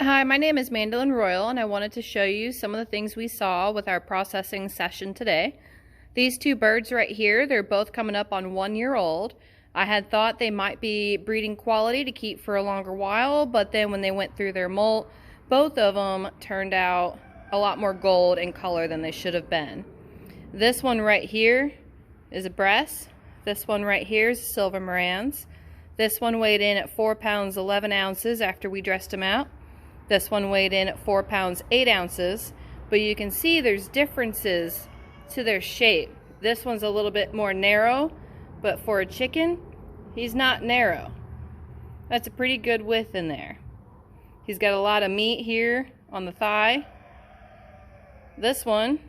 Hi, my name is Mandolin Royal, and I wanted to show you some of the things we saw with our processing session today. These two birds right here, they're both coming up on 1 year old. I had thought they might be breeding quality to keep for a longer while, but then when they went through their molt, both of them turned out a lot more gold in color than they should have been. This one right here is a Bresse. This one right here is a silver Marans. This one weighed in at 4 pounds 11 ounces after we dressed him out. This one weighed in at 4 pounds 8 ounces, but you can see there's differences to their shape. This one's a little bit more narrow, but for a chicken, he's not narrow. That's a pretty good width in there. He's got a lot of meat here on the thigh. This one,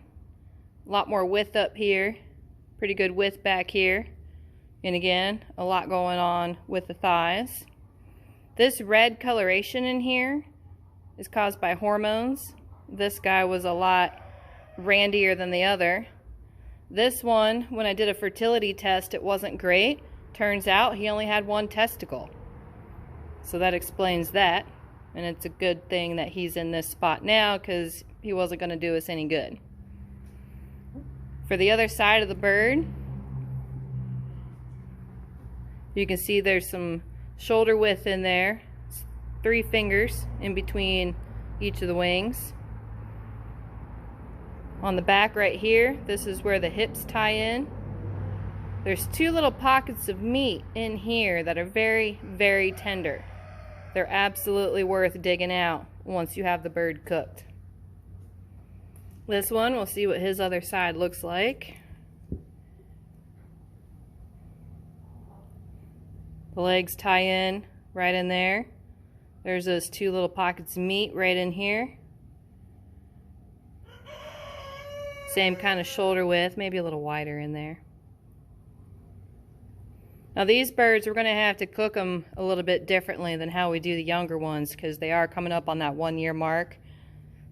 a lot more width up here, pretty good width back here. And again, a lot going on with the thighs. This red coloration in here is caused by hormones. This guy was a lot randier than the other. This one, when I did a fertility test, it wasn't great. Turns out he only had 1 testicle. So that explains that. And it's a good thing that he's in this spot now, because he wasn't going to do us any good. For the other side of the bird, you can see there's some shoulder width in there. 3 fingers in between each of the wings. On the back right here, this is where the hips tie in. There's 2 little pockets of meat in here that are very, very tender. They're absolutely worth digging out once you have the bird cooked. This one, we'll see what his other side looks like. The legs tie in right in there. There's those 2 little pockets of meat right in here. Same kind of shoulder width, maybe a little wider in there. Now these birds, we're going to have to cook them a little bit differently than how we do the younger ones, because they are coming up on that 1 year mark.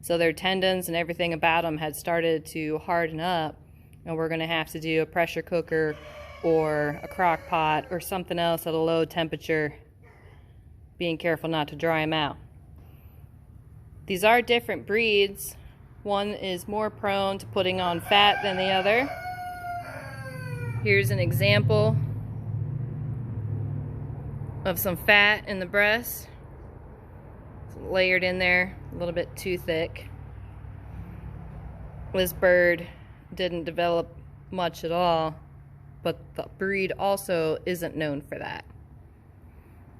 So their tendons and everything about them had started to harden up, and we're going to have to do a pressure cooker or a crock pot or something else at a low temperature, being careful not to dry them out. These are different breeds. One is more prone to putting on fat than the other. Here's an example of some fat in the breast. It's layered in there, a little bit too thick. This bird didn't develop much at all, but the breed also isn't known for that.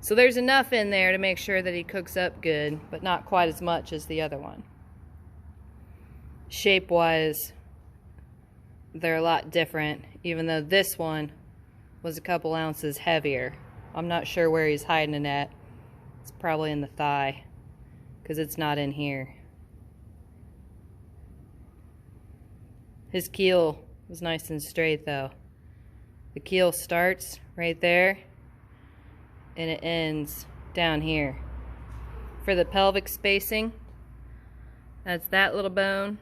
So there's enough in there to make sure that he cooks up good, but not quite as much as the other one. Shape-wise, they're a lot different, even though this one was a couple ounces heavier. I'm not sure where he's hiding it at. It's probably in the thigh, because it's not in here. His keel was nice and straight though. The keel starts right there, and it ends down here. For the pelvic spacing, that's that little bone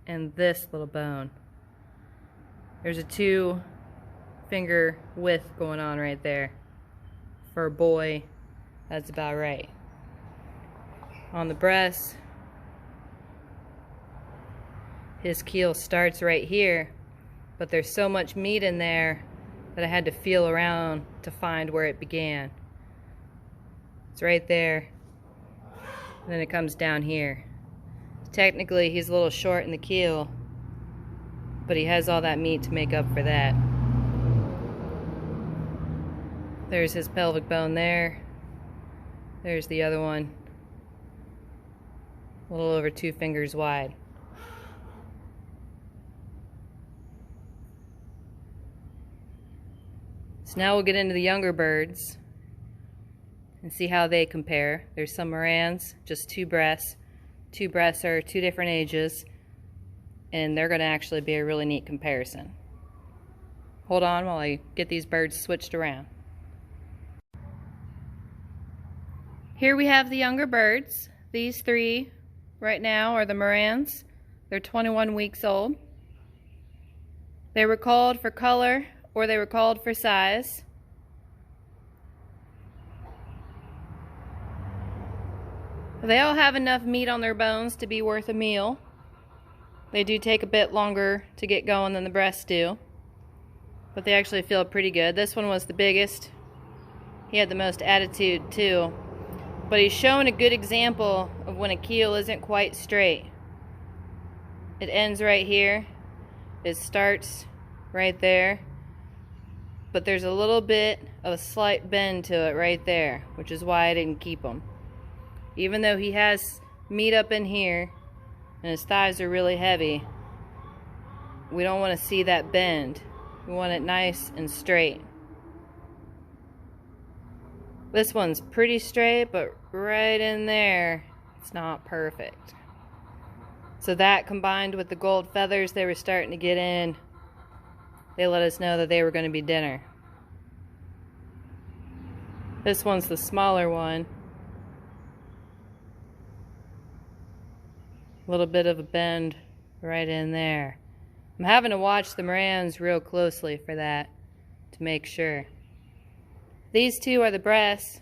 and this little bone. There's a 2 finger width going on right there. For a boy, that's about right. On the breast, his keel starts right here, but there's so much meat in there that I had to feel around to find where it began. It's right there, and then it comes down here. Technically, he's a little short in the keel, but he has all that meat to make up for that. There's his pelvic bone there. There's the other one, a little over 2 fingers wide. So now we'll get into the younger birds and see how they compare. There's some Marans, just 2 Bresse. 2 Bresse are 2 different ages, and they're going to actually be a really neat comparison. Hold on while I get these birds switched around. Here we have the younger birds. These 3 right now are the Marans. They're 21 weeks old. They were called for color, or they were called for size. They all have enough meat on their bones to be worth a meal. They do take a bit longer to get going than the breasts do, but they actually feel pretty good. This one was the biggest. He had the most attitude too, but he's showing a good example of when a keel isn't quite straight. It ends right here. It starts right there, but there's a little bit of a slight bend to it right there, which is why I didn't keep him. Even though he has meat up in here and his thighs are really heavy, we don't want to see that bend. We want it nice and straight. This one's pretty straight, but right in there, it's not perfect. So that, combined with the gold feathers they were starting to get in, they let us know that they were going to be dinner. This one's the smaller one. A little bit of a bend right in there. I'm having to watch the Marans real closely for that to make sure. These two are the Bresse.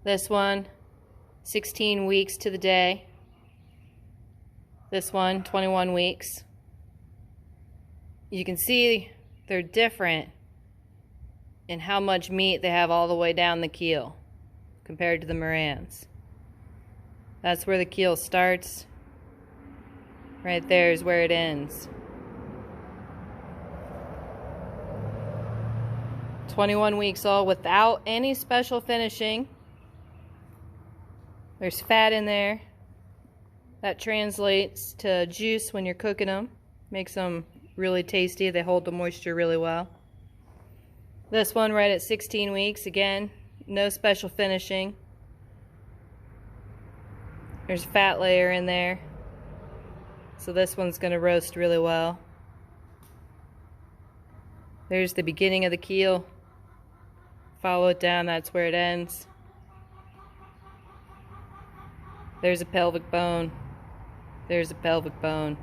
This one, 16 weeks to the day. This one, 21 weeks. You can see they're different in how much meat they have all the way down the keel compared to the Marans. That's where the keel starts. Right there is where it ends. 21 weeks old without any special finishing. There's fat in there. That translates to juice when you're cooking them. Makes them really tasty. They hold the moisture really well. This one right at 16 weeks. Again, no special finishing. There's a fat layer in there. So this one's going to roast really well. There's the beginning of the keel. Follow it down, that's where it ends. There's a pelvic bone. There's a pelvic bone.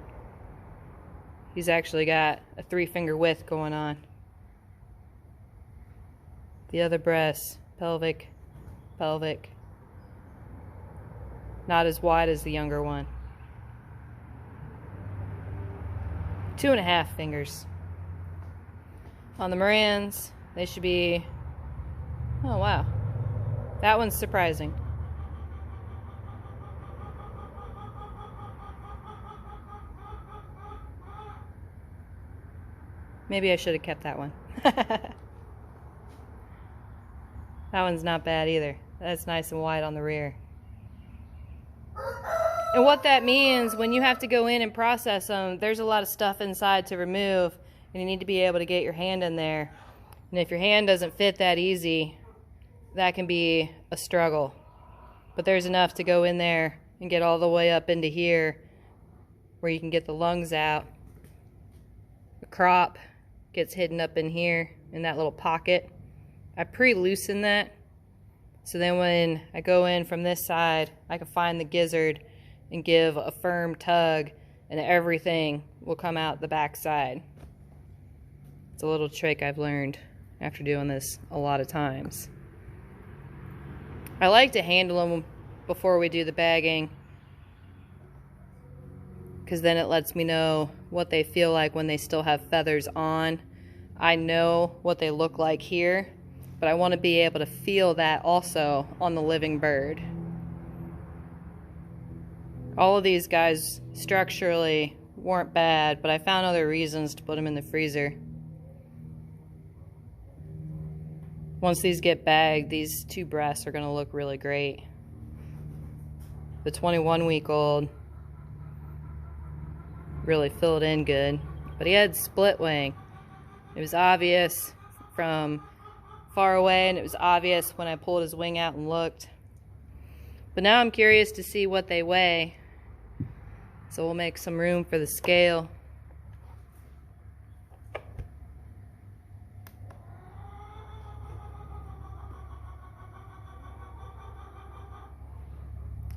He's actually got a 3-finger width going on. The other breast, pelvic, pelvic. Not as wide as the younger one. 2.5 fingers. On the Marans, they should be, oh wow, that one's surprising. Maybe I should have kept that one. That one's not bad either. That's nice and wide on the rear. And what that means, when you have to go in and process them, there's a lot of stuff inside to remove, and you need to be able to get your hand in there. And if your hand doesn't fit that easy, that can be a struggle. But there's enough to go in there and get all the way up into here where you can get the lungs out. The crop gets hidden up in here in that little pocket. I pre-loosen that, so then when I go in from this side, I can find the gizzard and give a firm tug, and everything will come out the back side. It's a little trick I've learned after doing this a lot of times. I like to handle them before we do the bagging, because then it lets me know what they feel like when they still have feathers on. I know what they look like here, but I want to be able to feel that also on the living bird. All of these guys structurally weren't bad, but I found other reasons to put them in the freezer. Once these get bagged, these two breasts are going to look really great. The 21-week-old really filled in good, but he had split wing. It was obvious from far away, and it was obvious when I pulled his wing out and looked. But now I'm curious to see what they weigh, so we'll make some room for the scale.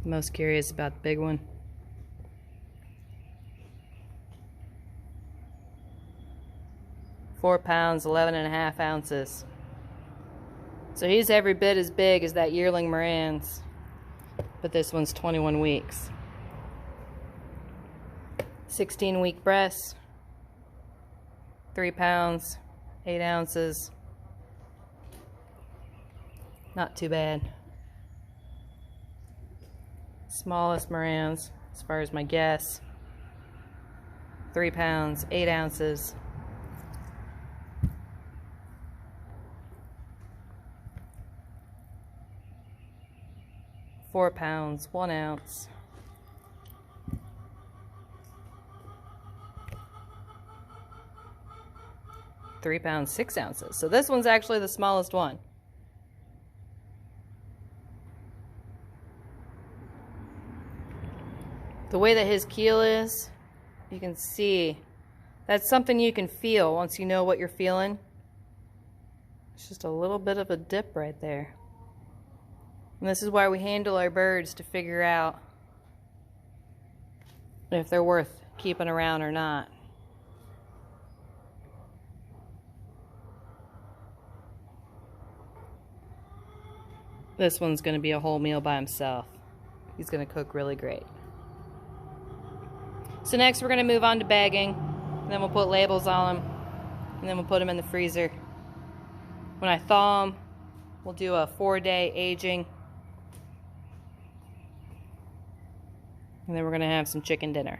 I'm most curious about the big one. 4 pounds, 11.5 ounces. So he's every bit as big as that yearling Marans. but this one's 21 weeks. 16-week Bresse, 3 pounds, 8 ounces. Not too bad. Smallest Marans, as far as my guess, 3 pounds, 8 ounces. £4 pounds, 1 ounce. £3 pounds, 6 ounces. So this one's actually the smallest one. The way that his keel is, you can see that's something you can feel once you know what you're feeling. It's just a little bit of a dip right there. And this is why we handle our birds, to figure out if they're worth keeping around or not. This one's going to be a whole meal by himself. He's going to cook really great. So next we're going to move on to bagging. And then we'll put labels on them. And then we'll put them in the freezer. When I thaw them, we'll do a 4-day aging. And then we're going to have some chicken dinner.